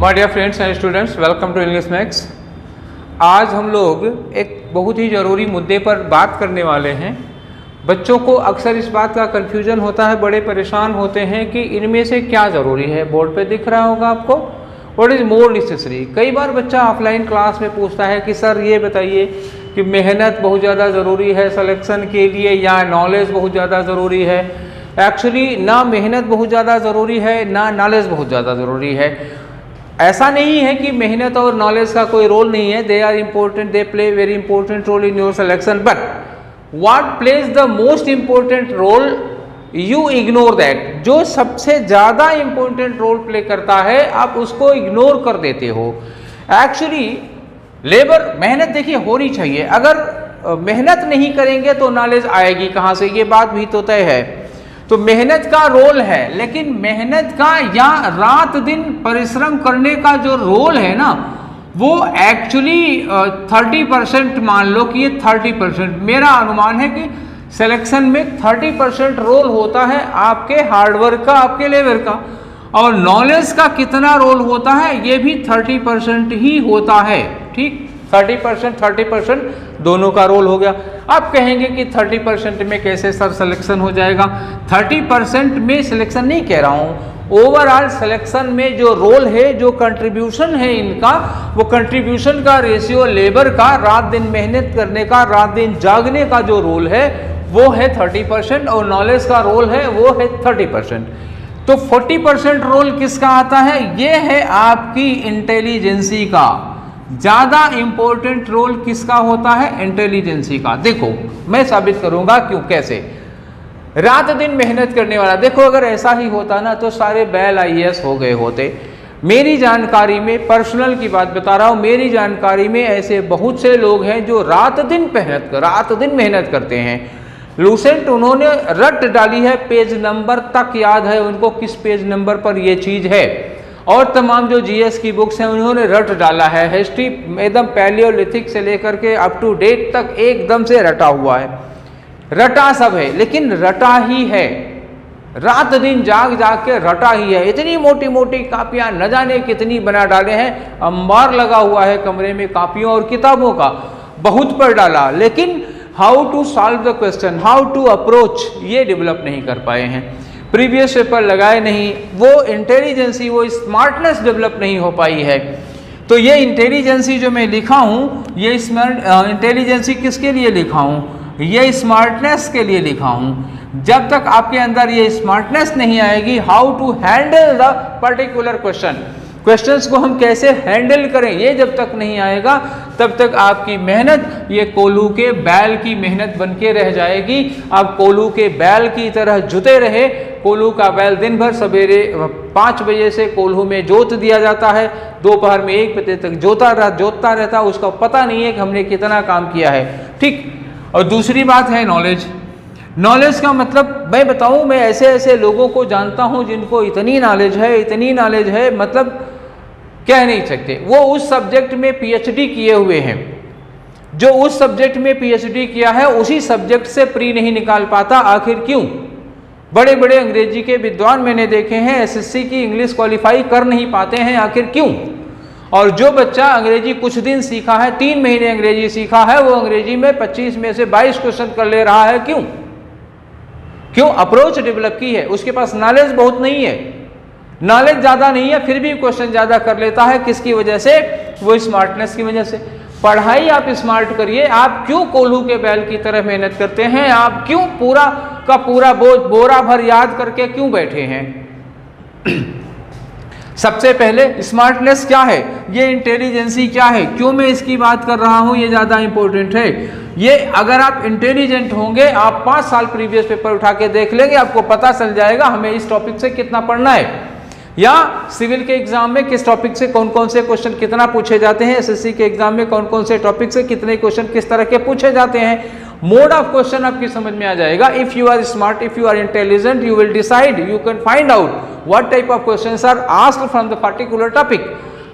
My dear friends and students, welcome to English max. आज हम लोग एक बहुत ही ज़रूरी मुद्दे पर बात करने वाले हैं। बच्चों को अक्सर इस बात का कन्फ्यूजन होता है, बड़े परेशान होते हैं कि इनमें से क्या ज़रूरी है। बोर्ड पे दिख रहा होगा आपको, व्हाट इज़ मोर नेसेसरी। कई बार बच्चा ऑफलाइन क्लास में पूछता है कि सर ये बताइए कि मेहनत बहुत ज़्यादा ज़रूरी है सिलेक्शन के लिए या नॉलेज बहुत ज़्यादा ज़रूरी है। एक्चुअली ना मेहनत बहुत ज़्यादा ज़रूरी है ना नॉलेज बहुत ज़्यादा ज़रूरी है। ऐसा नहीं है कि मेहनत और नॉलेज का कोई रोल नहीं है। They are important, they play very important role in your selection, but what plays the most important role you ignore that. जो सबसे ज़्यादा इम्पोर्टेंट रोल प्ले करता है आप उसको इग्नोर कर देते हो। एक्चुअली लेबर मेहनत देखिए होनी चाहिए। अगर मेहनत नहीं करेंगे तो नॉलेज आएगी कहाँ से, ये बात भी तो तय है। तो मेहनत का रोल है, लेकिन मेहनत का या रात दिन परिश्रम करने का जो रोल है ना, वो एक्चुअली 30% मान लो कि ये 30%। मेरा अनुमान है कि सिलेक्शन में 30% रोल होता है आपके हार्डवर्क का, आपके लेबर का, और नॉलेज का कितना रोल होता है ये भी 30% ही होता है। ठीक, 30% दोनों का रोल हो गया। आप कहेंगे कि 30% में कैसे सर सिलेक्शन हो जाएगा। 30% में सिलेक्शन नहीं कह रहा हूँ, ओवरऑल सिलेक्शन में जो रोल है, जो कंट्रीब्यूशन है इनका, वो कंट्रीब्यूशन का रेशियो लेबर का, रात दिन मेहनत करने का, रात दिन जागने का जो रोल है वो है 30%, और नॉलेज का रोल है वो है 30%। तो 40% रोल किसका आता है? ये है आपकी इंटेलिजेंसी का। ज़्यादा इंपॉर्टेंट रोल किसका होता है? इंटेलिजेंसी का। देखो मैं साबित करूंगा क्यों, कैसे। रात दिन मेहनत करने वाला, देखो अगर ऐसा ही होता ना तो सारे बैल IAS हो गए होते। मेरी जानकारी में, पर्सनल की बात बता रहा हूँ, मेरी जानकारी में ऐसे बहुत से लोग हैं जो रात दिन मेहनत करते हैं। लूसेंट उन्होंने रट डाली है, पेज नंबर तक याद है उनको किस पेज नंबर पर ये चीज़ है, और तमाम जो GS की बुक्स हैं उन्होंने रट डाला है। हिस्ट्री एकदम पैलियोलिथिक से लेकर के अप टू डेट तक एकदम से रटा हुआ है। रटा सब है, लेकिन रटा ही है, रात दिन जाग के रटा ही है। इतनी मोटी मोटी कापियां न जाने कितनी बना डाले हैं, अंबार लगा हुआ है कमरे में कापियों और किताबों का, बहुत पढ़ डाला, लेकिन how to solve the question, how to approach, ये डेवलप नहीं कर पाए हैं। प्रीवियस पेपर लगाए नहीं, वो इंटेलिजेंसी, वो स्मार्टनेस डेवलप नहीं हो पाई है। तो ये इंटेलिजेंसी जो मैं लिखा हूँ, ये इंटेलिजेंसी किसके लिए लिखा हूँ? ये स्मार्टनेस के लिए लिखा हूँ। जब तक आपके अंदर ये स्मार्टनेस नहीं आएगी, how to handle the particular questions को हम कैसे हैंडल करें, ये जब तक नहीं आएगा तब तक आपकी मेहनत ये कोल्हू के बैल की मेहनत बन के रह जाएगी। आप कोल्हू के बैल की तरह जुते रहे। कोल्हू का बैल दिन भर सवेरे 5 बजे से कोल्हू में जोत दिया जाता है, दोपहर में 1 बजे तक जोतता रहता, उसका पता नहीं है कि हमने कितना काम किया है। ठीक, और दूसरी बात है नॉलेज। नॉलेज का मतलब मैं बताऊं, मैं ऐसे ऐसे लोगों को जानता हूं जिनको इतनी नॉलेज है, मतलब कह नहीं सकते। वो उस सब्जेक्ट में PhD किए हुए हैं, जो उस सब्जेक्ट में PhD किया है उसी सब्जेक्ट से प्री नहीं निकाल पाता। आखिर क्यों? बड़े बड़े अंग्रेजी के विद्वान मैंने देखे हैं, SSC की इंग्लिश क्वालिफाई कर नहीं पाते हैं। आखिर क्यों? और जो बच्चा अंग्रेजी कुछ दिन सीखा है, 3 महीने अंग्रेजी सीखा है, वो अंग्रेजी में 25 में से 22 क्वेश्चन कर ले रहा है। क्यों? अप्रोच डेवलप की है, उसके पास नॉलेज बहुत नहीं है, नॉलेज ज़्यादा नहीं है, फिर भी क्वेश्चन ज़्यादा कर लेता है। किसकी वजह से? वो स्मार्टनेस की वजह से। पढ़ाई आप स्मार्ट करिए। आप क्यों कोल्हू के बैल की तरह मेहनत करते हैं? आप क्यों पूरा का पूरा बोरा भर याद करके क्यों बैठे हैं? सबसे पहले स्मार्टनेस क्या है, ये इंटेलिजेंसी क्या है, क्यों मैं इसकी बात कर रहा हूं, ये ज़्यादा इंपॉर्टेंट है। ये अगर आप इंटेलिजेंट होंगे, आप 5 साल प्रीवियस पेपर उठा के देख लेंगे, आपको पता चल जाएगा हमें इस टॉपिक से कितना पढ़ना है, या सिविल के एग्जाम में किस टॉपिक से कौन कौन से क्वेश्चन कितना पूछे जाते हैं, SSC के एग्जाम में कौन कौन से टॉपिक से कितने क्वेश्चन किस तरह के पूछे जाते हैं। मोड ऑफ क्वेश्चन आपकी समझ में आ जाएगा। If you are smart, if you are intelligent, you will decide, you can find out what type of questions are asked from the particular topic,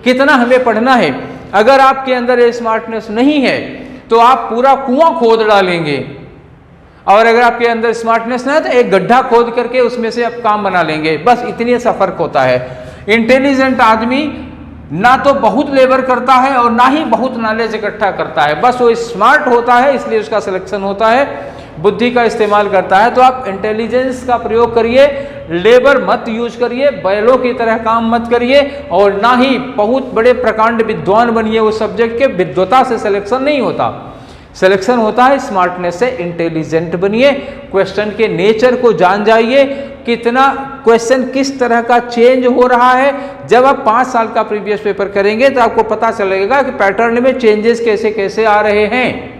कितना हमें पढ़ना है। अगर आपके अंदर ये स्मार्टनेस नहीं है तो आप पूरा कुआं खोद डालेंगे, और अगर आपके अंदर स्मार्टनेस ना है तो एक गड्ढा खोद करके उसमें से आप काम बना लेंगे। बस इतनी सा फर्क होता है। इंटेलिजेंट आदमी ना तो बहुत लेबर करता है और ना ही बहुत नॉलेज इकट्ठा करता है, बस वो स्मार्ट होता है इसलिए उसका सिलेक्शन होता है, बुद्धि का इस्तेमाल करता है। तो आप इंटेलिजेंस का प्रयोग करिए, लेबर मत यूज करिए, बैलों की तरह काम मत करिए, और ना ही बहुत बड़े प्रकांड विद्वान बनिए उस सब्जेक्ट के। विद्वता से सिलेक्शन नहीं होता, सिलेक्शन होता है स्मार्टनेस से। इंटेलिजेंट बनिए, क्वेश्चन के नेचर को जान जाइए, कितना क्वेश्चन किस तरह का चेंज हो रहा है। जब आप 5 साल का प्रीवियस पेपर करेंगे तो आपको पता चलेगा कि पैटर्न में चेंजेस कैसे कैसे आ रहे हैं।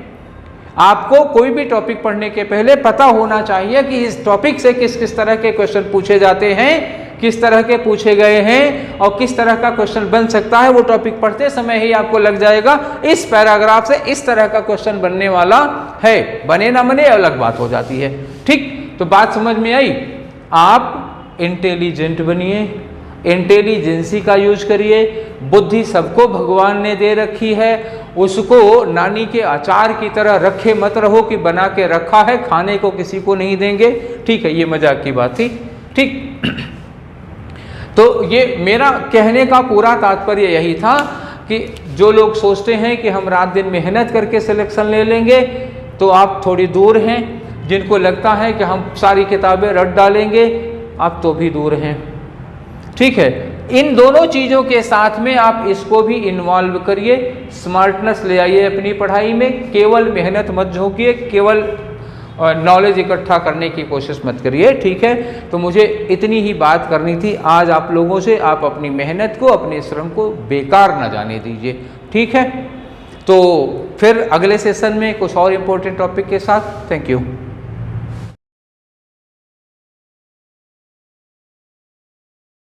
आपको कोई भी टॉपिक पढ़ने के पहले पता होना चाहिए कि इस टॉपिक से किस किस तरह के क्वेश्चन पूछे जाते हैं, किस तरह के पूछे गए हैं और किस तरह का क्वेश्चन बन सकता है। वो टॉपिक पढ़ते समय ही आपको लग जाएगा इस पैराग्राफ से इस तरह का क्वेश्चन बनने वाला है। बने ना बने अलग बात हो जाती है। ठीक, तो बात समझ में आई। आप इंटेलिजेंट बनिए, इंटेलिजेंसी का यूज करिए। बुद्धि सबको भगवान ने दे रखी है, उसको नानी के अचार की तरह रखे मत रहो कि बना के रखा है, खाने को किसी को नहीं देंगे। ठीक है, ये मजाक की बात थी। ठीक, तो ये मेरा कहने का पूरा तात्पर्य यही था कि जो लोग सोचते हैं कि हम रात दिन मेहनत करके सिलेक्शन ले लेंगे तो आप थोड़ी दूर हैं। जिनको लगता है कि हम सारी किताबें रट डालेंगे, आप तो भी दूर हैं। ठीक है, इन दोनों चीज़ों के साथ में आप इसको भी इन्वॉल्व करिए, स्मार्टनेस ले आइए अपनी पढ़ाई में। केवल मेहनत मत झोंकिए, केवल नॉलेज इकट्ठा करने की कोशिश मत करिए। ठीक है, तो मुझे इतनी ही बात करनी थी आज आप लोगों से। आप अपनी मेहनत को, अपने श्रम को बेकार न जाने दीजिए। ठीक है, तो फिर अगले सेशन में कुछ और इम्पोर्टेंट टॉपिक के साथ। Thank you.